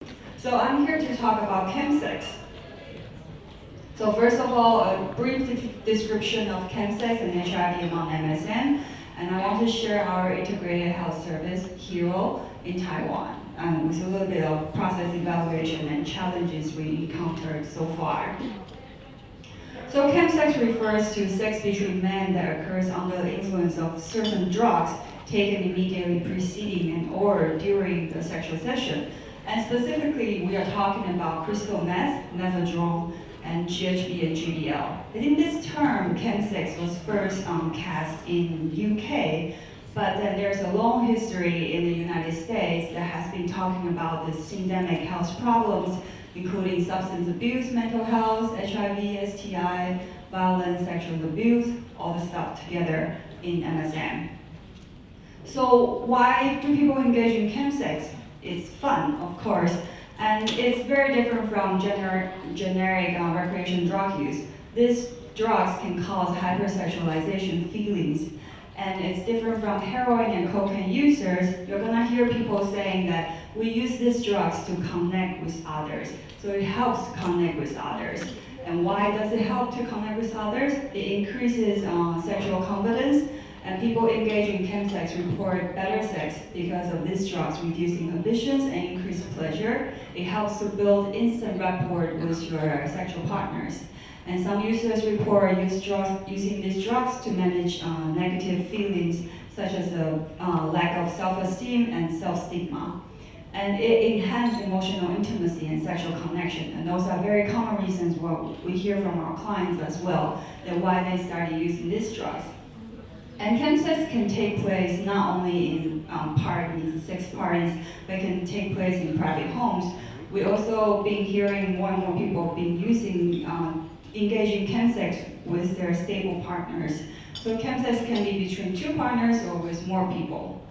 So I'm here to talk about chemsex. So first of all, a brief description of chemsex and HIV among MSM, and I want to share our integrated health service, HERO, in Taiwan, with a little bit of process evaluation and challenges we encountered so far. So chemsex refers to sex between men that occurs under the influence of certain drugs taken immediately preceding and or during the sexual session. And specifically, we are talking about crystal meth, methadone, and GHB and GBL. I think this term, chemsex, was first cast in UK, but then there's a long history in the United States that has been talking about the systemic health problems, including substance abuse, mental health, HIV, STI, violence, sexual abuse, all the stuff together in MSM. So why do people engage in chemsex? It's fun, of course, and it's very different from generic recreational drug use. These drugs can cause hypersexualization feelings, and it's different from heroin and cocaine users. You're gonna hear people saying that we use these drugs to connect with others. So it helps to connect with others. And why does it help to connect with others? It increases sexual confidence, and people engaging in chemsex report better sex because of these drugs reduce inhibitions and increase pleasure. It helps to build instant rapport with your sexual partners. And some users report using these drugs to manage negative feelings such as a lack of self-esteem and self-stigma. And it enhances emotional intimacy and sexual connection. And those are very common reasons what we hear from our clients as well, that why they started using these drugs. And chemsex can take place not only in parties, sex parties, but can take place in private homes. We also been hearing more and more people been using, engaging chemsex with their stable partners. So chemsex can be between two partners or with more people.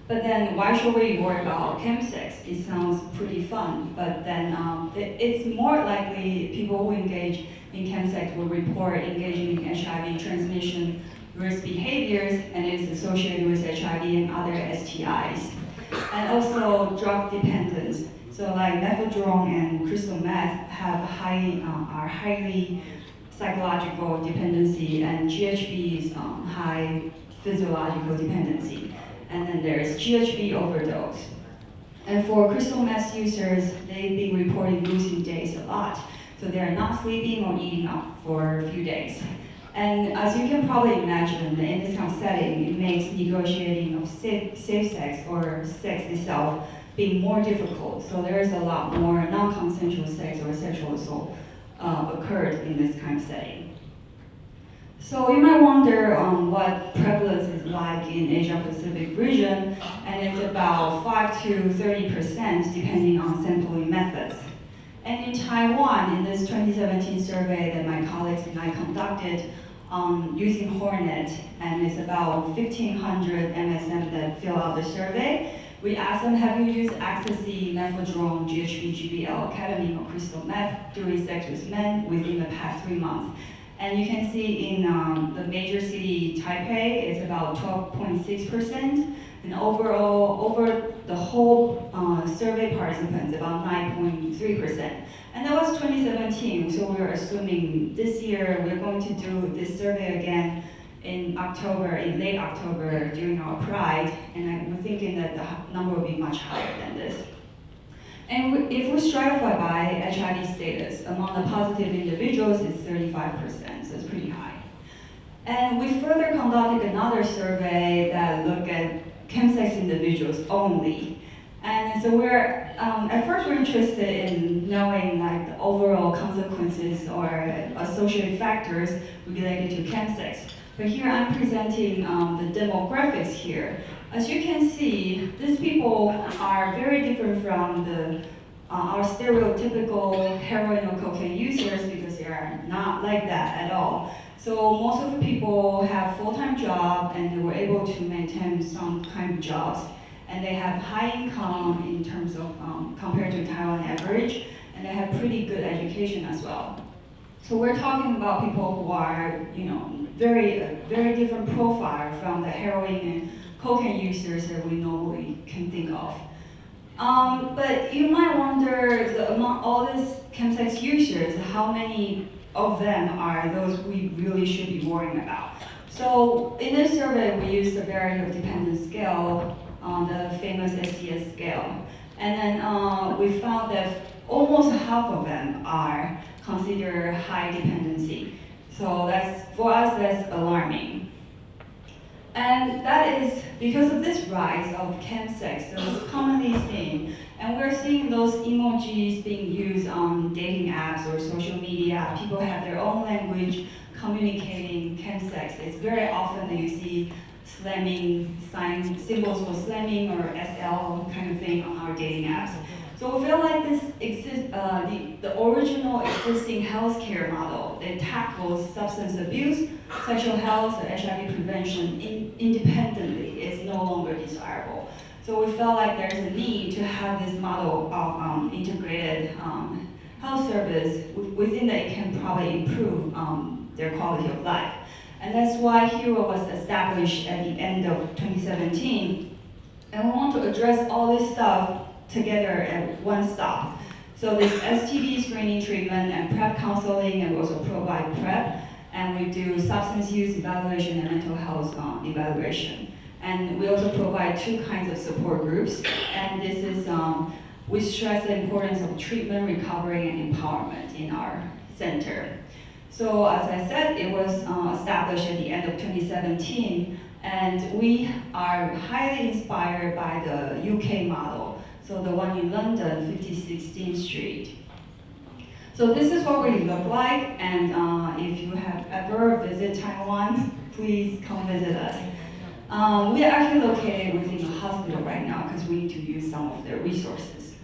But then why should we worry about chemsex? It sounds pretty fun, but then it's more likely people who engage in chemsex will report engaging in HIV transmission risk behaviors, and it is associated with HIV and other STIs. And also drug dependence. So like methadone and crystal meth are highly psychological dependency, and GHB is high physiological dependency. And then there's GHB overdose. And for crystal meth users, they've been reporting losing days a lot. So they're not sleeping or eating up for a few days. And as you can probably imagine, in this kind of setting, it makes negotiating of safe sex or sex itself being more difficult. So there is a lot more non-consensual sex or sexual assault occurred in this kind of setting. So you might wonder what prevalence is like in Asia Pacific region, and it's about 5 to 30% depending on sampling methods. And in Taiwan, in this 2017 survey that my colleagues and I conducted using Hornet, and it's about 1,500 MSM that fill out the survey, we asked them, have you used ecstasy, methadone, GHB, GBL, ketamine, or crystal meth during sex with men within the past 3 months? And you can see in the major city, Taipei, it's about 12.6%, and overall, over the whole survey participants, about 9.3%. And that was 2017, so we're assuming this year we're going to do this survey again in October, in late October, during our Pride, and we're thinking that the number will be much higher than this. And if we stratify by HIV status, among the positive individuals, it's 35%, so it's pretty high. And we further conducted another survey that looked at chemsex individuals only. And so at first we're interested in knowing like the overall consequences or associated factors related to chemsex. But here I'm presenting the demographics here. As you can see, these people are very different from our stereotypical heroin or cocaine users because they are not like that at all. So most of the people have full-time job and they were able to maintain some kind of jobs. And they have high income in terms of compared to Taiwan average, and they have pretty good education as well. So we're talking about people who are, very different profile from the heroin and cocaine users that we normally can think of. But you might wonder, among all these Chemsex users, how many of them are those we really should be worrying about? So in this survey, we used the Severity of dependence scale, the famous SES scale. And then we found that almost half of them are considered high dependency. So for us, that's alarming. And that is because of this rise of chemsex that was commonly seen. And we're seeing those emojis being used on dating apps or social media. People have their own language communicating chemsex. It's very often that you see slamming signs, symbols for slamming or SL kind of thing on our dating apps. So we feel like this the original existing healthcare model that tackles substance abuse, sexual health, and HIV prevention independently is no longer desirable. So we felt like there's a need to have this model of integrated health service within that it can probably improve their quality of life. And that's why HERO was established at the end of 2017. And we want to address all this stuff together at one stop. So this STD screening treatment and PrEP counseling, and we also provide PrEP, and we do substance use evaluation and mental health evaluation. And we also provide 2 kinds of support groups, and this is, we stress the importance of treatment, recovery, and empowerment in our center. So as I said, it was established at the end of 2017, and we are highly inspired by the UK model. So the one in London, 5016 Street. So this is what we look like, and if you have ever visited Taiwan, please come visit us. We are actually located within a hospital right now because we need to use some of their resources.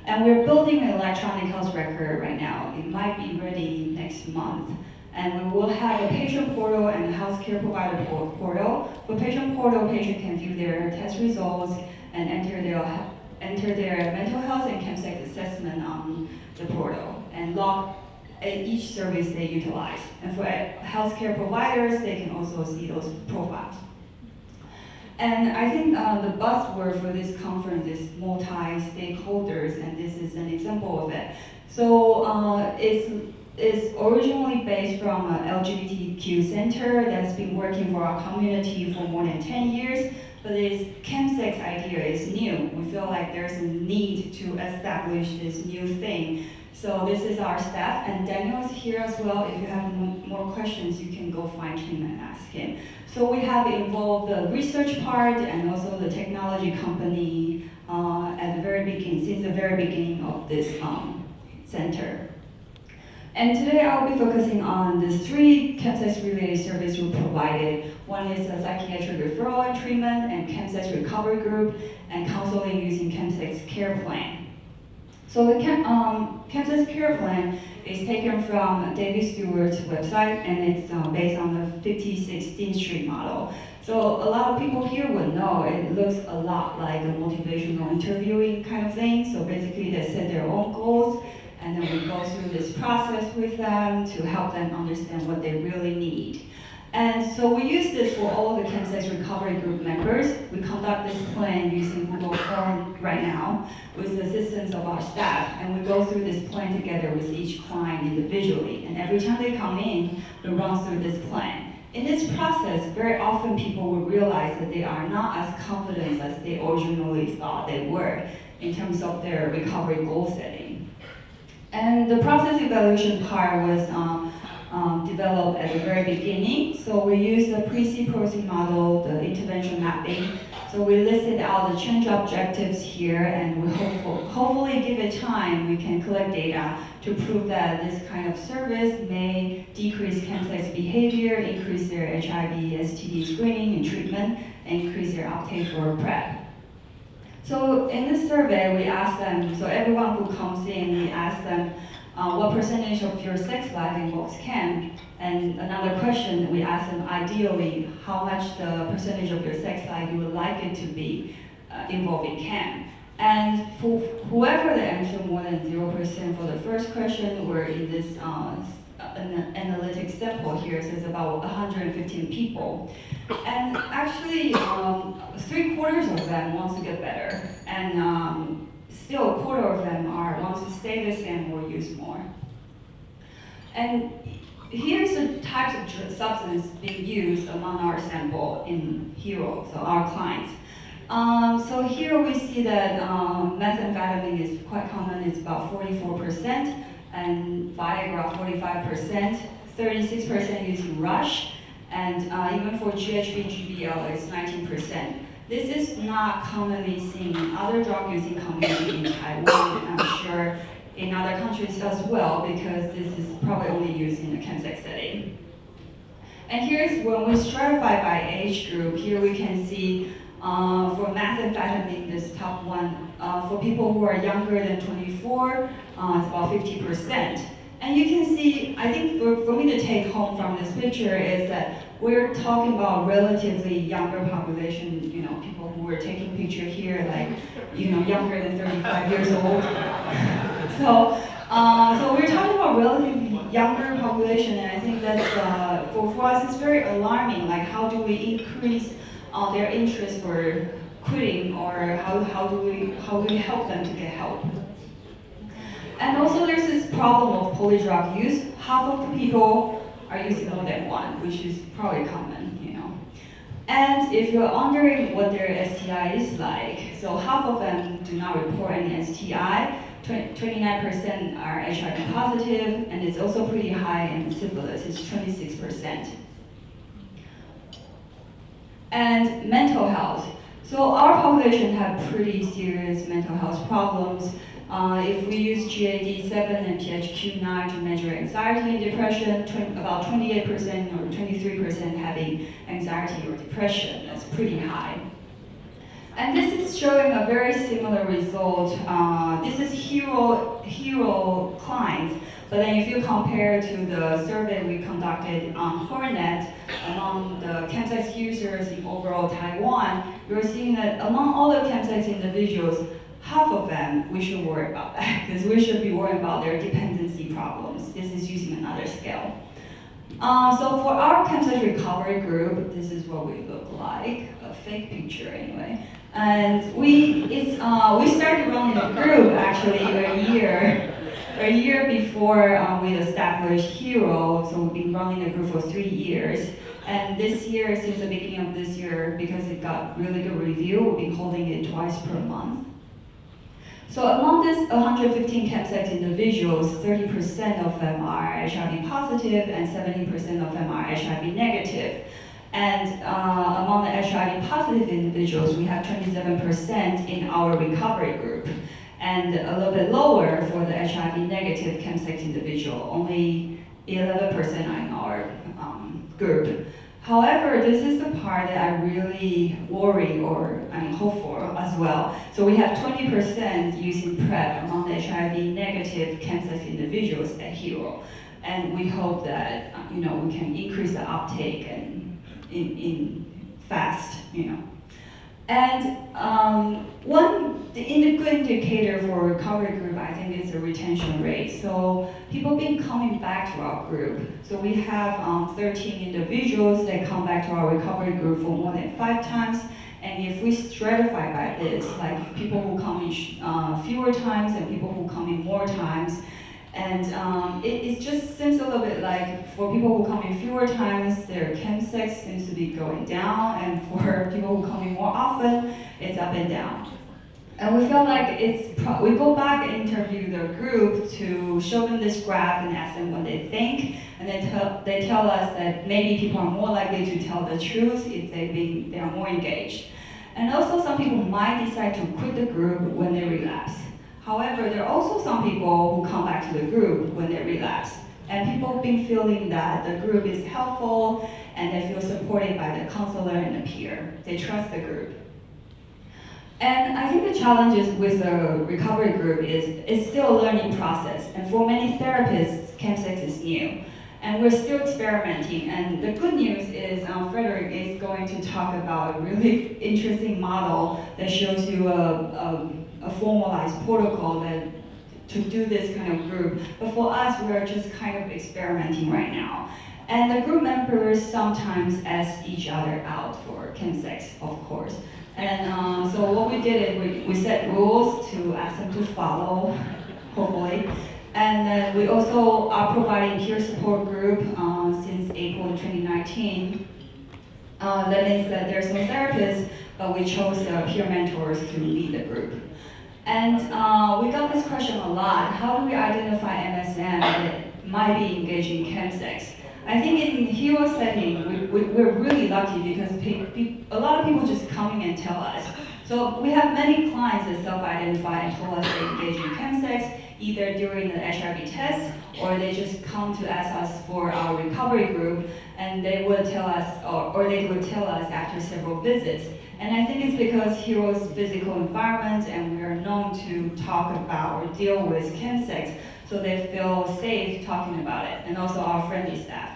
And we're building an electronic health record right now. It might be ready next month. And we will have a patient portal and a healthcare provider portal. For patient portal, patient can view their test results and enter their mental health and chemsex assessment on the portal and log each service they utilize. And for healthcare providers, they can also see those profiles. And I think the buzzword for this conference is multi-stakeholders, and this is an example of it. So it's originally based from an LGBTQ center that's been working for our community for more than 10 years, but this chemsex idea is new. We feel like there's a need to establish this new thing. So this is our staff, and Daniel is here as well. If you have more questions, you can go find him and ask him. So we have involved the research part and also the technology company at the very beginning, since the very beginning of this center. And today I'll be focusing on the 3 Chemsex-related services we provided. One is a psychiatric referral and treatment, and Chemsex recovery group, and counseling using Chemsex care plan. So the Chemsex care plan is taken from David Stewart's website, and it's based on the 5016 Street model. So a lot of people here would know it looks a lot like a motivational interviewing kind of thing. So basically they set their own goals, and then we go through this process with them to help them understand what they really need. And so we use this for all the Chemsex recovery group members. We conduct this plan using Google Form right now with the assistance of our staff, and we go through this plan together with each client individually. And every time they come in, we run through this plan. In this process, very often people will realize that they are not as confident as they originally thought they were in terms of their recovery goal setting. And the process evaluation part was developed at the very beginning. So we used the pre-seed proceed model, the intervention mapping. So we listed out the change objectives here, and we hopefully give it time, we can collect data to prove that this kind of service may decrease chemsex behavior, increase their HIV, STD screening and treatment, and increase their uptake for PrEP. So in this survey, we asked them, so everyone who comes in, we ask them, what percentage of your sex life involves chem? And another question, we ask them, ideally, how much the percentage of your sex life you would like it to be involving chem? And for whoever that answered more than 0% for the first question or in this an analytic sample here, so it's about 115 people. And actually, 3/4 of them want to get better, and still 1/4 of them want to stay the same or use more. And here's the types of substance being used among our sample in HERO, so our clients. So here we see that methamphetamine is quite common, it's about 44%, and Viagra 45%, 36% using Rush, and even for GHB, GBL it's 19%. This is not commonly seen in other drug-using communities in Taiwan, and I'm sure in other countries as well, because this is probably only used in the Chemsex setting. And here's when we stratify by age group. Here we can see for methamphetamine, this top one, for people who are younger than 24, it's about 50%. And you can see, I think for me to take home from this picture is that we're talking about relatively younger population, people who were taking picture here, like, younger than 35 years old. So we're talking about relatively younger population, and I think that's, for us, it's very alarming, like how do we increase their interest for quitting, or how do we help them to get help? And also there's this problem of polydrug use. Half of the people are using more than one, which is probably common, And if you're wondering what their STI is like, so half of them do not report any STI, 29% are HIV positive, and it's also pretty high in syphilis, it's 26%. And mental health. So our population have pretty serious mental health problems. If we use GAD-7 and PHQ-9 to measure anxiety and depression, about 28% or 23% having anxiety or depression. That's pretty high. And this is showing a very similar result. This is HERO clients, but then if you compare to the survey we conducted on Hornet among the Chemsex users in overall Taiwan, you're seeing that among all the Chemsex individuals, half of them, we should worry about that, because we should be worrying about their dependency problems. This is using another scale. So for our Chemsex recovery group, this is what we look like, a fake picture anyway. And we started running a group actually a year before we established HERO, so we've been running a group for 3 years. And this year, since the beginning of this year, because it got really good review, we've been holding it twice per month. So among this 115 Chemsex individuals, 30% of them are HIV positive and 70% of them are HIV negative. And among the HIV positive individuals, we have 27% in our recovery group, and a little bit lower for the HIV negative Chemsex individual, only 11% are in our group. However, this is the part that I really worry or hope for as well. So we have 20% using PrEP among the HIV negative Chemsex individuals at HERO. And we hope that we can increase the uptake and in fast, And the good indicator for recovery group, I think, is the retention rate. So people been coming back to our group. So we have 13 individuals that come back to our recovery group for more than 5 times. And if we stratify by this, like people who come in fewer times and people who come in more times, and it just seems a little bit like for people who come in fewer times, their Chemsex seems to be going down, and for people who come in more often, it's up and down. And we feel like we go back and interview the group to show them this graph and ask them what they think, and they tell us that maybe people are more likely to tell the truth if they are more engaged. And also some people might decide to quit the group when they relapse. However, there are also some people who come back to the group when they relapse. And people have been feeling that the group is helpful and they feel supported by the counselor and the peer. They trust the group. And I think the challenges with the recovery group is it's still a learning process. And for many therapists, Chemsex is new. And we're still experimenting. And the good news is Frederick is going to talk about a really interesting model that shows you a formalized protocol that to do this kind of group. But for us, we are just kind of experimenting right now. And the group members sometimes ask each other out for chemsex, of course. And so what we did is we set rules to ask them to follow, hopefully. And then we also are providing peer support group since April 2019. That means that there's no therapists, but we chose peer mentors to lead the group. And we got this question a lot: how do we identify MSM that might be engaging chemsex? I think in the hero setting, we're really lucky because a lot of people just come in and tell us. So we have many clients that self-identify and told us they engage in chemsex, either during the HIV test, or they just come to ask us for our recovery group, and they would tell us, or they would tell us after several visits. And I think it's because Hero's physical environment, and we are known to talk about or deal with chemsex, so they feel safe talking about it, and also our friendly staff.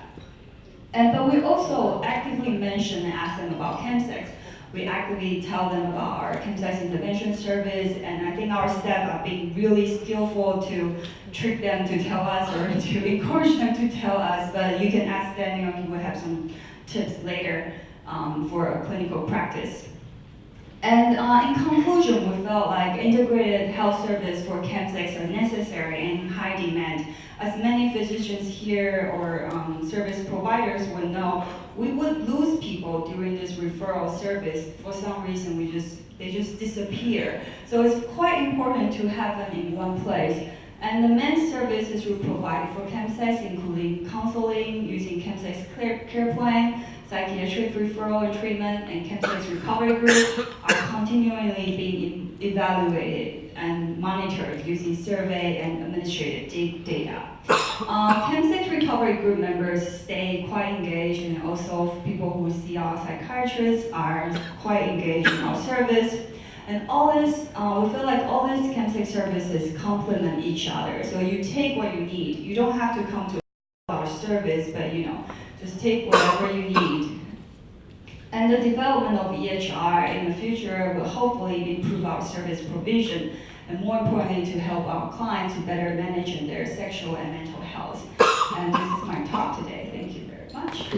But we also actively mention and ask them about chemsex. We actively tell them about our chemsex intervention service, and I think our staff are being really skillful to trick them to tell us or to encourage them to tell us, but you can ask Daniel, he will have some tips later for a clinical practice. And in conclusion, we felt like integrated health service for chemsex are necessary and in high demand. As many physicians here or service providers would know, we would lose people during this referral service. For some reason, they just disappear. So it's quite important to have them in one place. And the main services we provide for chemsex, including counseling, using chemsex care plan, psychiatric referral and treatment, and chemsex recovery group, are continually being evaluated and monitored using survey and administrative data. Chemsex recovery group members stay quite engaged, and also people who see our psychiatrists are quite engaged in our service. And all this, we feel like all these chemsex services complement each other. So you take what you need. You don't have to come to our service, but just take whatever you need. And the development of EHR in the future will hopefully improve our service provision, and more importantly, to help our clients to better manage their sexual and mental health. And this is my talk today. Thank you very much.